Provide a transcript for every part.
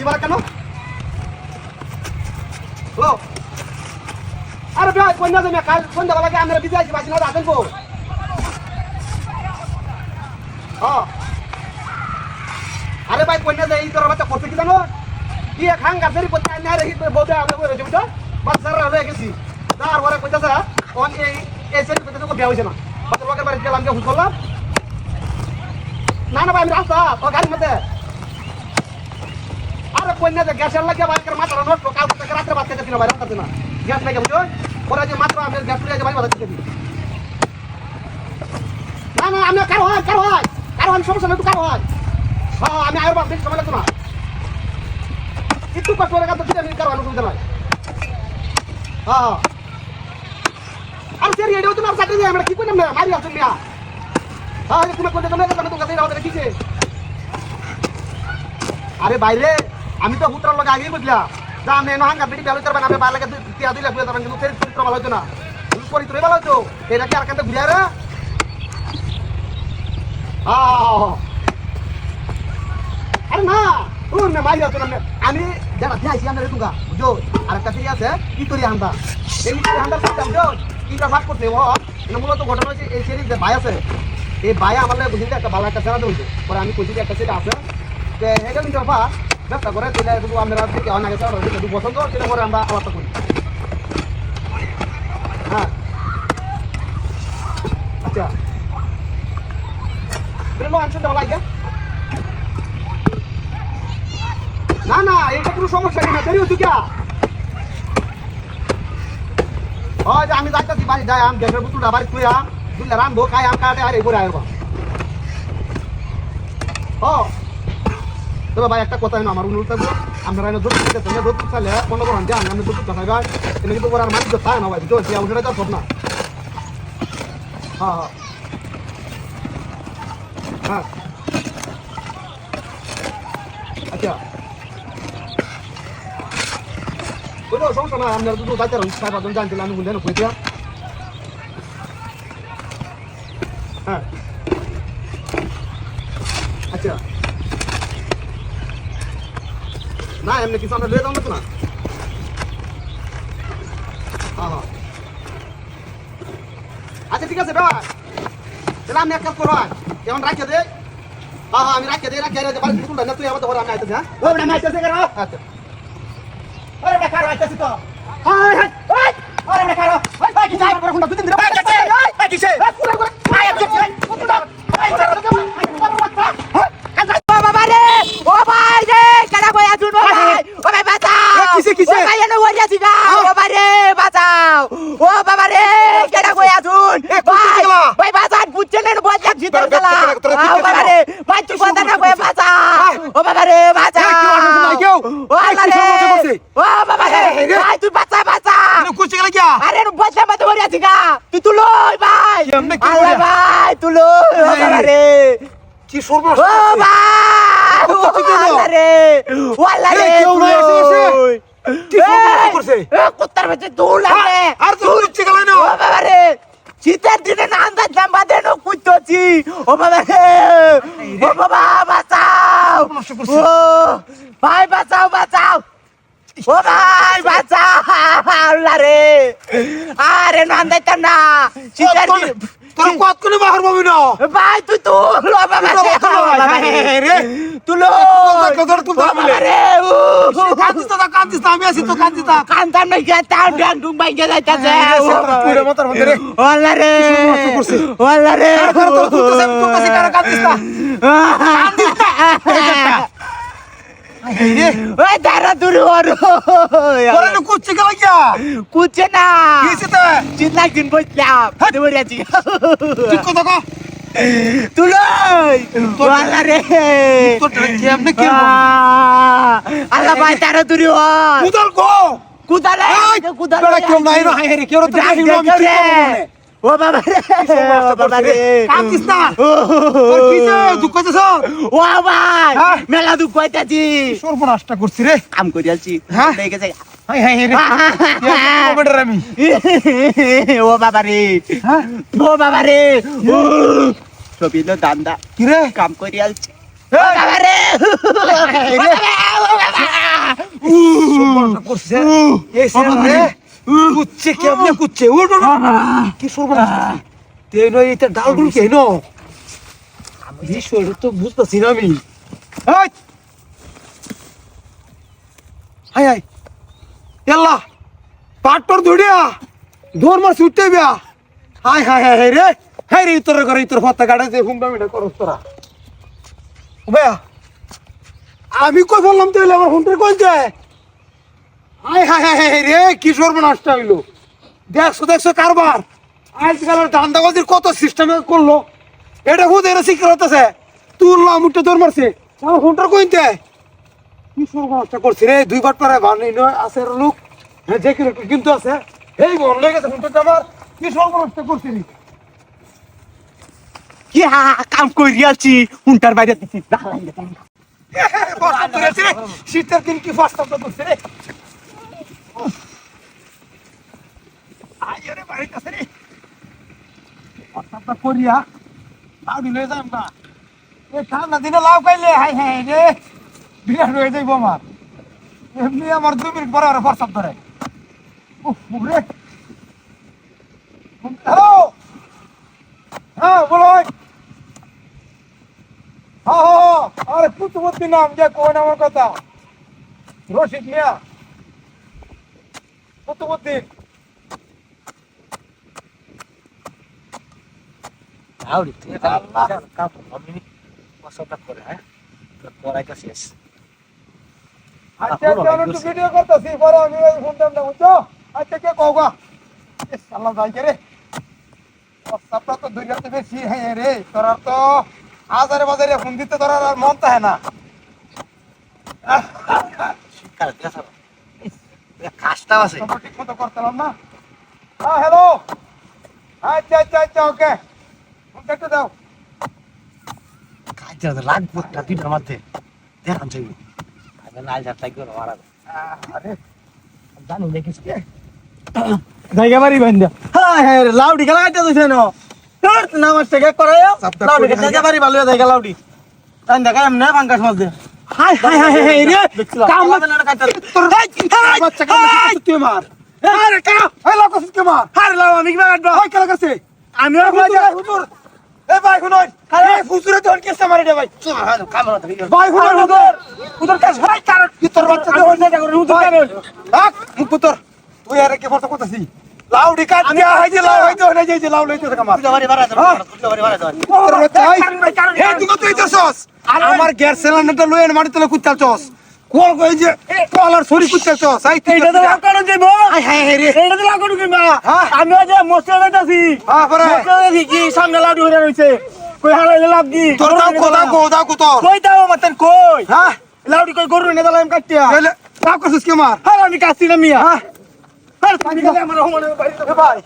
মারা কেন হ্যালো আরে ভাই কন্যা জমি কাল সন্ধ্যাবেলাকে আমরা বিজয় আছি বাসি না আসেন গো আরে ভাই কন্যা যে এই তোর বাচ্চা করতে কি জানো কি খাং গাছের পথে আইনা রেখে বউটা আমরা করে জমিটা বাচ্চারা হয়ে গেছি তারপরে কইতাছে অন এই এসে কইতাছে বিয়ে হইছে না বাচ্চা লোকের বাড়ি গেলাম হুজ করলাম না না ভাই আমি রাস্তা তো গাড়ির মধ্যে আরে কন্যা যে গ্যাসের লাগে বাইকের মাথা নষ্ট কাল থেকে রাত্রে বাচ্চা দিন ভাই রাস্তা না গ্যাস লাগে বুঝছো ওরা যে মাত্র আমি গ্যাস তুলে যে ভাই বাচ্চা দিতে না না আমি কারো হয় সমস্যা নেই তো কারো হয় হ্যাঁ আমি আয়ের বাপ বেশি সময় লাগতো না একটু কষ্ট করে কাজ দিতে আমি কারো অসুবিধা নাই হ্যাঁ আর সেরি এটাও তোমার চাকরি দিয়ে আমরা কি করলাম না মারি আসুন মিয়া হ্যাঁ তুমি কোন জন্য তুমি তো কাছে রাখতে কিছে আরে বাইরে আমি তো পুত্র লোক আগেই বুঝলাম যা আমি নহাঙ্গা বিড়ি বেলো করবেন আপনি বালাকে তিয়া দিলে বুঝে যাবেন কিন্তু সেরি চরিত্র ভালো হতো না তুমি চরিত্র ভালো হতো এটা কি আর কাছে ঘুরে রে আরে না ওর না মারি আসুন আমি যারা দিয়েছি আমরা তুঙ্গা বুঝো আর একটা ফিরে আছে কি করি হান্দা এই হান্দা করতাম বুঝো কিটা ভাগ করতে ও মূলত ঘটনা হচ্ছে এই সেরি যে ভাই আছে এই ভাই আমার বুঝিতে একটা ভালো একটা সেরা দিয়েছে পরে আমি কইছি একটা সেটা আছে যে এটা কিন্তু বাবা ব্যবসা করে দিলে শুধু আমরা থেকে অনেক সেরা দু পছন্দ সেটা করে আমরা আলাদা করি হ্যাঁ আচ্ছা লো আনসার দেওয়া লাগে না না এটা কোনো সমস্যা নেই না দেরি হচ্ছে কি ওই যে আমি যাইতাছি বাড়ি যাই আম গ্যাসের বোতলটা বাড়ি তুই আম দুলে রাম ভো খাই আম কাটে আর এই করে আইবা তবে ভাই একটা কথা আমার অনুরোধ থাকবো আপনারা এনে দুধ দিতে তুমি দুধ চাইলে মনে করেন যে আমি দুধ খাইবা এনে কিন্তু ওরা মালিক তাই না ভাই বুঝছো যে ওটা তো সব না হ্যাঁ হ্যাঁ আচ্ছা বুঝলো সমস্যা না আপনার দুধ যাইতে রয়েছে সাহেব আপনি জানছিলেন আমি বুঝলেন কইতে হ্যাঁ আচ্ছা না এমনি কিছু আমরা লয়ে যাবো না হ্যাঁ আচ্ছা ঠিক আছে ভাই তাহলে আমি এক কাজ করো যেমন রাখিয়ে দে হ্যাঁ আমি রাখিয়ে দে বাড়ি পুতুলটা না তুই আমার ধরে আমি আইতেছি হ্যাঁ ওই আমি আইতেছি কেন আচ্ছা ওরে বেটা কারো আইতেছি তো হাই হাই ওই ওরে বেটা কারো ওই ভাই কি যাই পরে কোনটা দুদিন ধরে ভাই কিসে পুরো করে ভাই আমি পুতুলটা ভাই বাবা রে ও ভাই রে কেডা কই আছুন ভাই ও ভাই বাঁচাও কিসে ও ভাই এনে ওরিয়া দিগা ও বাবা রে বাঁচাও ও বাবা রে কেডা কই আছুন ভাই ভাই বাঁচান বুঝছেন না বল এক জিতর গেলা ও বাবা রে ভাই তুই কথা না কই বাঁচাও ও বাবা রে বাঁচাও ও বাবা রে ও বাবা রে ভাই তুই বাঁচা কুচে গেল কি আরে বসে মত ওরিয়া দিগা তুই তুলই ভাই আল্লাহ ভাই তুলই ও বাবা রে কি সর্বনাশ ও ভাই আরে ওয়াল্লা রে কি সর্বনাশ করছে কুত্তার ভিতরে দৌড় লাগে আর তো কুচে গেল না ও বাবা রে শীতের দিনে না আন্দাজ জাম্বা দেন কুত্তছি ও বাবা রে ও বাবা বাঁচাও ও ভাই বাঁচাও ও ভাই বাঁচাও আল্লাহ রে আরে না আন্দাজতাম না শীতের দিন তোর কত কোনে বাহার পাবি না ভাই তুই তো বাবা রে তুলো কত তুলতে বলে রে কান্দিস না আমি আছি তো কান্দিস না কান্দাম নাই গেতা ডাং ডুং বাই গে যাইতাছে পুরো মাথার মধ্যে রে ওয়াল্লা রে ওয়াল্লা রে তোর তুলতেছে কার কান্দিস না ওই দাঁড়া দূর ওরে কুচে গেল কি কুচে না কিসেতে চিন্তা দিন বসলাম দৌড়াছি ঠিক কথা কও তুলই ওয়াল্লা রে তোর কেমনে কি আল্লাহ ভাই দাঁড়া দূর কুদাল কো কুদালে বেটা কেউ নাই না হাই রে কেউ তো দেখি না আমি কি করব ও বাবা রে ও বাবা রে কান্দিস না তোর কিসে দুঃখ হইতেছ ও ভাই মেলা দুঃখ হইতাছি সর্বনাশটা করছি রে কাম করি আছি হ্যাঁ? দেখে যাই হাই হাই রে কমেন্টার আমি ও বাবা রে হ্যাঁ ও বাবা রে ছবি তো দান্দা কি রে কাম করি আছি ও বাবা রে করছে এই রে কুচ্ছে কেমনে কুচ্ছে ও কি সর্বনাশ তেই নয় এটা ডালগুলো কেন আমি বিষয়টা তো বুঝতেছি না আমি এই হাই হাই এল্লা পাটর দৌড়িয়া দৌড় মার ছুটতে বিয়া হাই হাই হাই রে হাই রে তোর ঘরে তোর ফাতা গাড়াতে হুমডা মিটা করস তোরা ভাইয়া আমি কই বললাম তো আমার হুমটা কই যায় হাই হাই হাই রে কি সর্বনাশটা হইলো দেখছো কারবার আজকালের ধান্দাবাজির কত সিস্টেমে করলো এটা খুদ এরা শিক্ষা হতেছে তুললাম উঠে দৌড় মারছে আমার হুমটার কইতে কি সর্বনাশটা করছে রে দুইবার পারে বানি নয় আছে লোক হ্যাঁ যে কিন্তু আছে এই মন লেগে গেছে হুমটা আমার কি সর্বনাশটা করছে রে কি কাম করিয়াছি হুন্টার বাইরে দিছি শীতের দিন কি ফাস্ট করছে রে আইরে বাড়ি কাছে রে ফাস্ট করিয়া লাউ দিলে যাম না এই ঠান্ডা দিনে লাউ খাইলে হাই হাই রে বিরাট হয়ে যাইব আমার এমনি আমার 2 মিনিট পরে আর ফাস্ট ধরে উফ রে হ্যালো হ্যাঁ বলো আরে পুতুমতি নাম যে কোন আমার কথা রশিদ মিয়া পুতুমতি আউরি তুই কাম আমি পছন্দ করে হ্যাঁ পড়াই তো শেষ আচ্ছা আমি তো ভিডিও করতেছি পরে আমি ফোন দেব না বুঝছো আচ্ছা কে কওগা আল্লাহ যাই রে সবটা তো দুনিয়াতে বেশি হ্যাঁ রে তোরা তো হাজারে বাজারে ফোন দিতে তোরা আর মন তাহে না শিকার দেখা কাজটা আছে ঠিক মতো করতাম না হ্যাঁ হ্যালো আচ্ছা ওকে ফোনটা একটু দাও কাজটা লাগবে না দুইটার মধ্যে দেখান চাই আমি লাল যার তাই করে মারা আরে জানি দেখিস জায়গা বাড়ি বান্ধা হ্যাঁ হ্যাঁ লাউডি খেলা কাটতে দিছে না তোর নামাজ থেকে করায় লাউডি জায়গা বাড়ি ভালো জায়গা লাউডি তাই দেখা এমনে পাঙ্কাশ মাছ দে হাই রে কাম না কাটতে তোর বাচ্চা কাম তুই মার আরে কা এই লোক কে মার আরে লাউ আমি কি কাটবো ওই খেলা করছে আমিও হুজুর এ ভাই শুনুন এই ফুসুরে তোর কেসে মারি দে ভাই কাম না ভাই শুনুন হুজুর কাছে ভাই কারণ কি তোর বাচ্চা তো হইছে করে হুজুর কারণ হাক পুত্র তুই আরে কে ফটো করতেছি লাউডি কাট দিয়া হয় যে লাউ হইতো না যে লাউ লইতো কামার বাড়ি বাড়া বাড়ি বাড়া তোর বাচ্চা হে তুই তো তুইছস আমার গ্যাস সিলিন্ডারটা লইন মাটি তলে কুত্তাল চস কোন কই যে কলার ছড়ি কুত্তাল চস আই এইটা তো লাগানো দেব হাই রে এইটা তো লাগানো কিবা হ্যাঁ আমি যে মস্ত যাইতাছি হ্যাঁ পরে মস্ত দেখি কি সামনে লাডু হইরা রইছে কই হারাইলে লাভ কি তোর দাও কো তোর কই দাও মাতেন কই হ্যাঁ লাউডি কই গরু নে দালাম কাটিয়া তাহলে লাভ করছিস কে মার হ্যাঁ আমি কাছি না মিয়া হ্যাঁ হ্যাঁ আমি গেলে আমার হোমনে বাইরে এ ভাই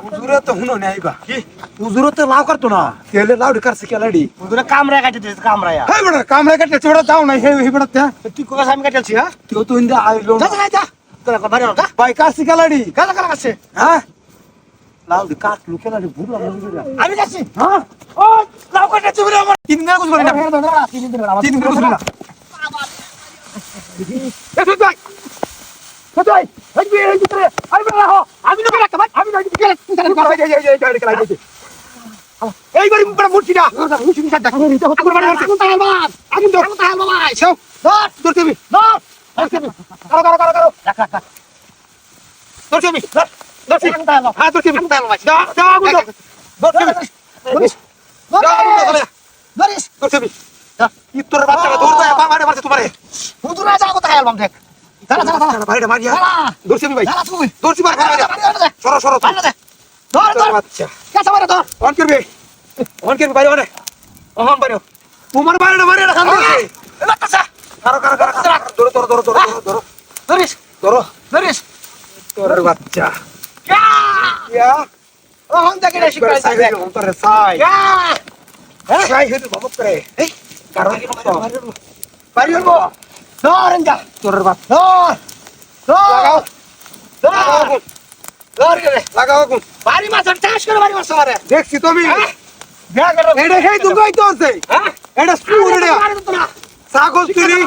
হুজুরে তো হুনো নাই বা কি হুজুরে তো লাভ করতো না কেলে লাউডি করছে কে লাডি হুজুরে কামরা কাটি দিছে কামরায়া হাই বড় কাম রে কাটে চড়া দাও নাই হে হে বড়তে তুই কোকা সামি কাটালছি হ্যাঁ তুই তো ইন্দা আইলো যা যা যা তোরা বাড়ি না ভাই কাছে কে লাডি কালা কালা কাছে হ্যাঁ লাউডি কাট লুকে লাডি বুড়া বুড়া আমি কাছি হ্যাঁ ও লাউ কাটা চুবরে আমার 3 দিন কুছ বলি না 3 দিন আমার 3 দিন কুছ বলি না এ তুই ভাই কোথায় এই বিয়ে এই ভিতরে আই বড় হো আমি না রাখতে ভাই আমি না দিকে তুই কর ভাই এই গাড়ি খেলা দিতে এইবারে বড় মুড়ছি না মুড়ছি না দেখা দিতে হতো বড় বড় কোন তাহাল বাবা আমি তো তাহাল বাবা আইছো ধর ধর তুমি ধর করো রাখ ধর তুমি ধর হ্যাঁ ধর তুমি দাও দাও আগুন দাও ধর তুমি ধরিস ধর তুমি কি তোর বাচ্চাটা দৌড় যায় বাবারে মারছে তোমারে হুজুর রাজা কোথায় আলবাম দেখ দাঁড়া দাঁড়া বাইরে মারিয়া দাঁড়া ধরছি ভাই দাঁড়া তুই ধরছি মার মারিয়া সরো সরো বাইরে দে ধর ধর বাচ্চা কাছে বাইরে ধর অন করবে বাইরে মানে ওহন বাইরে তোমার বাইরে মারিয়া রাখা দিছে এলা কাছে কারো ধরো ধরিস ধরো ধরিস তোর বাচ্চা ইয়া ইয়া ওহন দেখে না শিকাই সাই দেখ তোর সাই ইয়া সাই হেতু বাবু করে এই কারো বাইরে হবো ধর এনজা তোর বাচ্চা ধর লাগাও ধর ধর গেলে লাগাও কোন বাড়ি মাছ চাষ করে বাড়ি মাছ মারে দেখছি তুমি দেখ এটা হেই তুমি কইতে হচ্ছে হ্যাঁ এটা স্কুল এটা ছাগল চুরি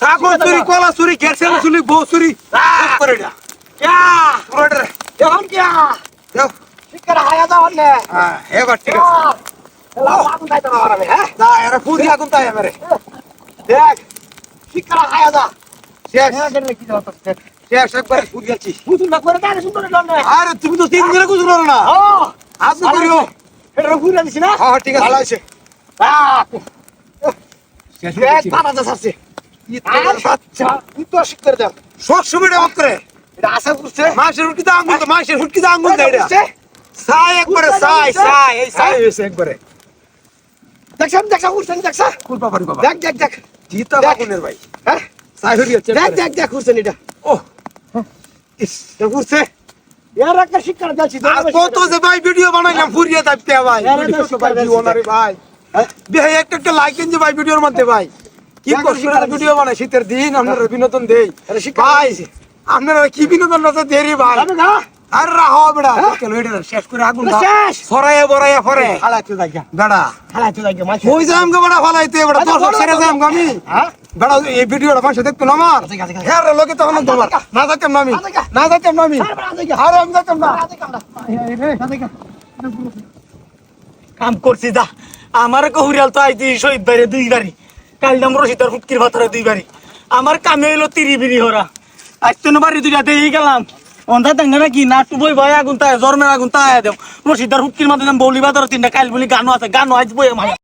ছাগল চুরি কলা চুরি গ্যাসের চুরি বউ চুরি সব করে এটা পুরোটা এখন কি যাও শিক্ষার হায়া যাও না হ্যাঁ এবার ঠিক আছে আগুন খাইতে পারবে হ্যাঁ যা এরা ফুদি আগুন তাই আমারে দেখ শিক্ষার হায়া যা শেষ কি যাও তো শেষ একবার ফুদি আছি বুঝুন না করে তাহলে সুন্দর না আরে তুমি তো তিন দিনে কুছ করো না ও আপনি করিও এটা ঘুরে দিছি না হ্যাঁ ঠিক আছে ভালো আছে শেষ হয়ে দেখ গেছে। বাবা যা সারছে আচ্ছা তুই তো শিক্ষার দাও সব সময় মত করে এটা আশা করছে মাছের হুটকিতে আঙ্গুল দেয় এটা সাই একবারে সাই এই সাই হয়েছে একবারে দেখছ উঠছেন দেখছ কুল পাপারি বাবা দেখ জিতা দেখ। বাকুনের ভাই হ্যাঁ সাই হয়ে গেছে দেখ উঠছেন এটা ও ইস উঠছে এর একটা শিক্ষার যাচ্ছি আর কত যে ভাই ভিডিও বানাইলাম ফুরিয়ে থাকতে ভাই আরে না, ভাই জীবনারে ভাই ভাই একটা লাইক এনে ভাই ভিডিওর মধ্যে ভাই কি দেখ, কষ্ট শিক্ষা ভিডিও বানাই শীতের দিন আপনারা বিনোদন দেই আরে শিক্ষা ভাই আপনারা কি বিনোদন আছে দেরি ভাই যাবে না আর রাহো বেড়া কেন এটা শেষ করে আগুন দাও শেষ সরাইয়া বড়াইয়া পরে হালাইতে যাইগা বেড়া হালাইতে যাইগা মাছ ওই যাম গো বেড়া ফালাইতে বেড়া আচ্ছা, দর্শক বড় সেরে কথা। যাম গো আমি হ্যাঁ বেড়া এই ভিডিওটা মানুষ দেখতো না আমার আচ্ছা, আচ্ছা, আচ্ছা। হ্যাঁ রে লোকে তখন তোমার না যাইতাম না আমি আচ্ছা, না যাইতাম না আমি আরে আমি যাইতাম না কাম করছি যা আমার কহুরিয়াল তো আইতি শহীদ বাইরে 2 বাড়ি কাল নাম রশিদার ফুটকির ভাতরে 2 বাড়ি আমার কামে হইলো 30 বিড়ি হরা আজ তো বাড়ি 2টা দেই গেলাম অন্ধা দেন না কি না টুবই ভয় আগুন তাই জর্মের আগুন তাই দেব রশিদার ফুটকির মাঝে নাম বৌলি ভাতরে 3টা কাল বলি গানও আছে গানও আজ বই আমার